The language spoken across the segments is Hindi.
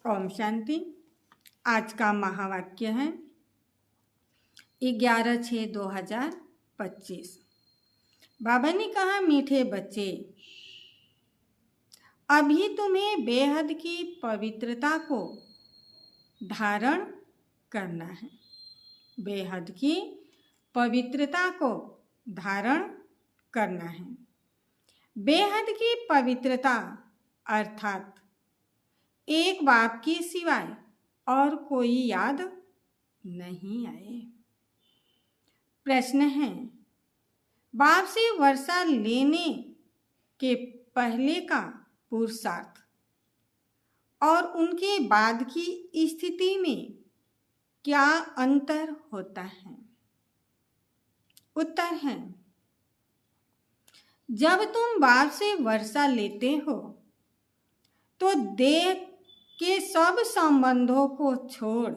ओम शांति। आज का महावाक्य है 11/6/2025। बाबा ने कहा, मीठे बच्चे, अभी तुम्हें बेहद की पवित्रता को धारण करना है। बेहद की पवित्रता को धारण करना है। बेहद की पवित्रता अर्थात एक बाप के सिवाय और कोई याद नहीं आए। प्रश्न है, बाप से वर्षा लेने के पहले का पुरुषार्थ और उनके बाद की स्थिति में क्या अंतर होता है? उत्तर है, जब तुम बाप से वर्षा लेते हो तो देह के सब संबंधों को छोड़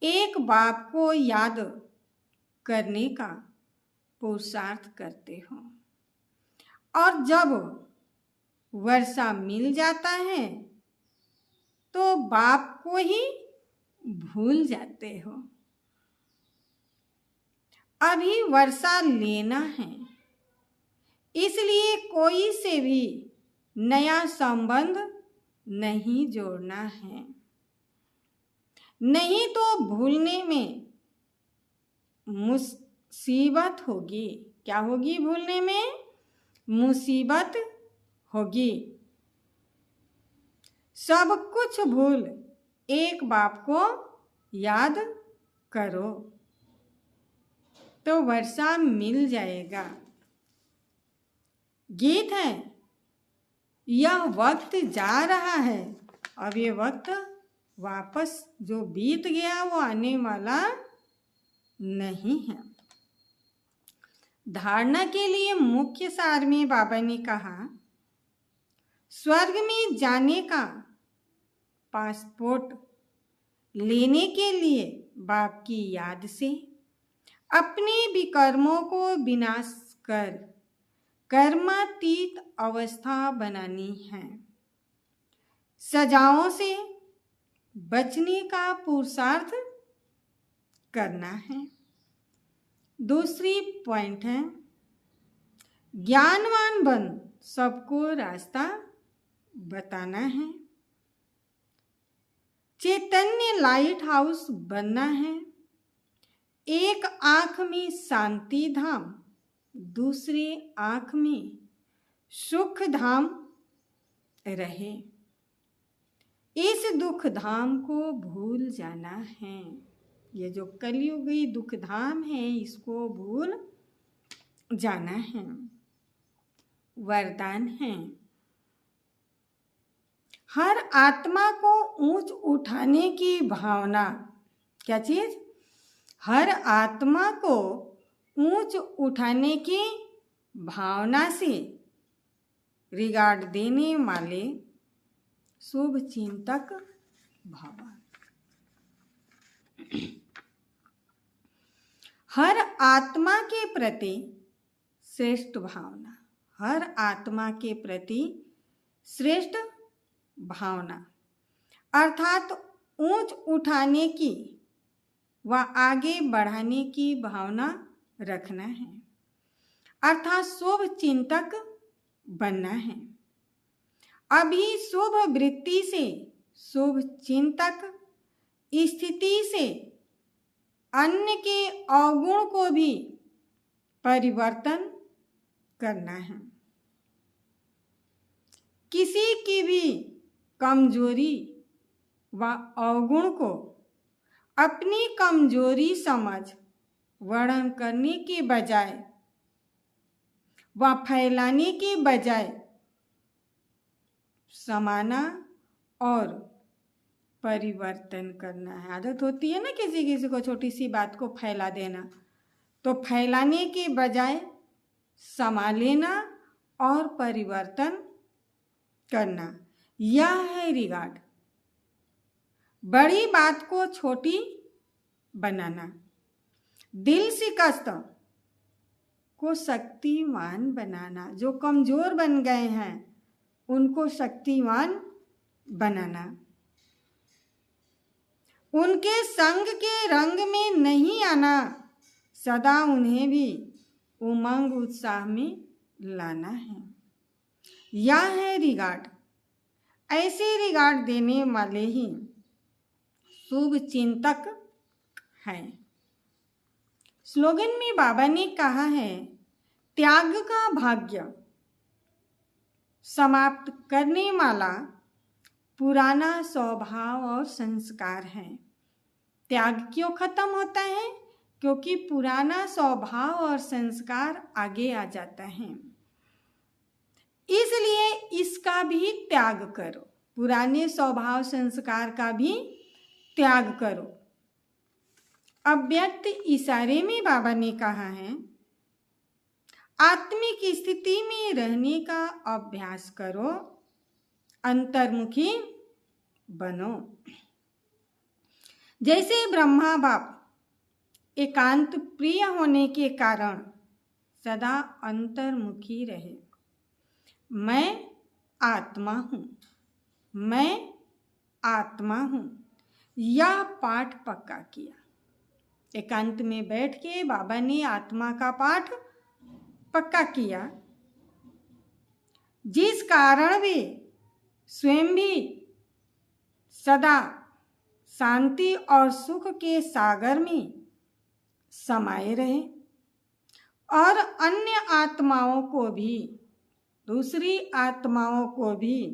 एक बाप को याद करने का पुरुषार्थ करते हो, और जब वर्षा मिल जाता है तो बाप को ही भूल जाते हो। अभी वर्षा लेना है, इसलिए कोई से भी नया संबंध नहीं जोड़ना है, नहीं तो भूलने में मुसीबत होगी। क्या होगी? भूलने में मुसीबत होगी। सब कुछ भूल एक बाप को याद करो तो वर्षा मिल जाएगा। गीत है, यह वक्त जा रहा है, अब ये वक्त वापस जो बीत गया वो आने वाला नहीं है। धारणा के लिए मुख्य सार में बाबा ने कहा, स्वर्ग में जाने का पासपोर्ट लेने के लिए बाप की याद से अपने विकर्मों को विनाश कर कर्मातीत अवस्था बनानी है। सजाओं से बचने का पुरुषार्थ करना है। दूसरी पॉइंट है, ज्ञानवान बन सबको रास्ता बताना है। चैतन्य लाइट हाउस बनना है। एक आंख में शांति धाम, दूसरी आंख में सुख धाम रहे। इस दुख धाम को भूल जाना है। ये जो कलियुगी दुख धाम है, इसको भूल जाना है। वरदान है, हर आत्मा को ऊंच उठाने की भावना। क्या चीज? हर आत्मा को ऊंच उठाने की भावना से रिगार्ड देने वाले शुभ चिंतक भव। हर आत्मा के प्रति श्रेष्ठ भावना। हर आत्मा के प्रति श्रेष्ठ भावना अर्थात ऊंच उठाने की व आगे बढ़ाने की भावना रखना है, अर्थात शुभ चिंतक बनना है। अभी शुभ वृत्ति से, शुभ चिंतक स्थिति से अन्य के अवगुण को भी परिवर्तन करना है। किसी की भी कमजोरी व अवगुण को अपनी कमजोरी समझ वर्णन करने के बजाय व फैलाने के बजाय समाना और परिवर्तन करना है। आदत होती है ना किसी किसी को छोटी सी बात को फैला देना, तो फैलाने के बजाय समा लेना और परिवर्तन करना, यह है रिगार्ड। बड़ी बात को छोटी बनाना, दिल शिकस्त को शक्तिमान बनाना। जो कमजोर बन गए हैं उनको शक्तिमान बनाना। उनके संग के रंग में नहीं आना, सदा उन्हें भी उमंग उत्साह में लाना है। यह है रिगार्ड। ऐसे रिगार्ड देने वाले ही शुभ चिंतक हैं। स्लोगन में बाबा ने कहा है, त्याग का भाग्य समाप्त करने वाला पुराना स्वभाव और संस्कार है। त्याग क्यों खत्म होता है? क्योंकि पुराना स्वभाव और संस्कार आगे आ जाता है, इसलिए इसका भी त्याग करो। पुराने स्वभाव संस्कार का भी त्याग करो। अव्यक्त इशारे में बाबा ने कहा है, आत्मिक स्थिति में रहने का अभ्यास करो, अंतर्मुखी बनो। जैसे ब्रह्मा बाप एकांत प्रिय होने के कारण सदा अंतर्मुखी रहे। मैं आत्मा हूँ, मैं आत्मा हूँ, यह पाठ पक्का किया। एकांत में बैठ के बाबा ने आत्मा का पाठ पक्का किया, जिस कारण वे स्वयं भी सदा शांति और सुख के सागर में समाये रहे और अन्य आत्माओं को भी, दूसरी आत्माओं को भी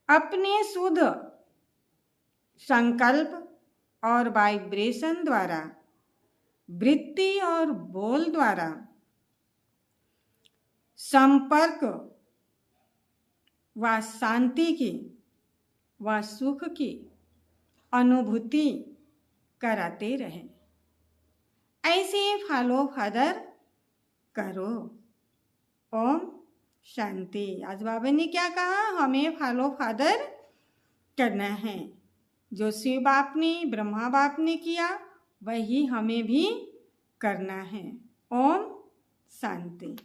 अपने शुद्ध संकल्प और वाइब्रेशन द्वारा, वृत्ति और बोल द्वारा संपर्क व शांति की व सुख की अनुभूति कराते रहे। ऐसे फॉलो फादर करो। ओम शांति। आज बाबा ने क्या कहा? हमें फॉलो फादर करना है। जो शिव बाप ने, ब्रह्मा बाप ने किया, वही हमें भी करना है। ओम शांति।